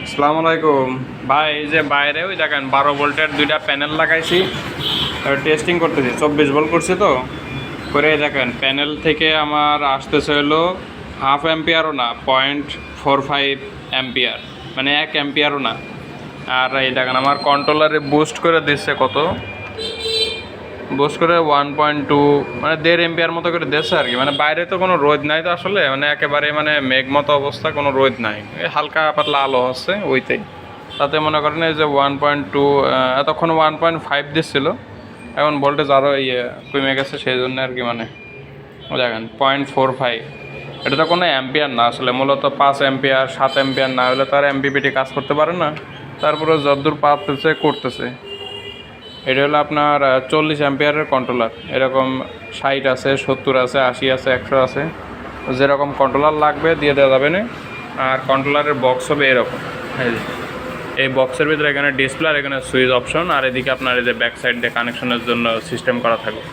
আসসালামু আলাইকুম ভাই। এই যে বাইরে ওই দেখেন 12 ভোল্টের দুইটা প্যানেল লাগাইছি, টেস্টিং করতেছি। 24 ভোল্ট করছি তো করে দেখেন প্যানেল থেকে আমার আসতেছে হলো 1/2 অ্যাম্পিয়ারও না, 0.45 অ্যাম্পিয়ার, মানে 1 অ্যাম্পিয়ারও না। আর এই দেখেন আমার কন্ট্রোলারে বুস্ট করে দিচ্ছে কত, বুস্ট করে 1.2 মানে 1.5 এম্পিয়ার মতো করে দিচ্ছে আর কি। মানে বাইরে তো কোনো রোদ নাই তো আসলে, মানে একেবারে মানে মেঘ মতো অবস্থা, কোনো রোদ নাই, এই হালকা পাতলা আলো হচ্ছে ওইটাই। তাতে মনে করেন এই যে 1.2, এতক্ষণ 1.5 দিচ্ছিল, এখন ভোল্টেজ আরও কমে গেছে, সেই জন্য আর কি। মানে দেখেন 0.45, এটা তো কোনো অ্যাম্পিয়ার না আসলে, মূলত 5 অ্যাম্পিয়ার 7 অ্যাম্পিয়ার না হলে তার এমপিপিটি কাজ করতে পারে না। তারপরে যতদূর পারতেছে করতেছে। এটা হলো আপনার 40 অ্যাম্পিয়ারের কন্ট্রোলার। এরকম 60 আছে, 70 আছে, 80 আছে, 100 আছে, যেরকম কন্ট্রোলার লাগবে দিয়ে দেওয়া যাবে না। আর কন্ট্রোলারের বক্স হবে এরকম, এই বক্সের ভিতরে এখানে ডিসপ্লে আর এখানে সুইচ অপশন, আর এদিকে আপনার এই যে ব্যাক সাইড দিয়ে কানেকশনের জন্য সিস্টেম করা থাকবে।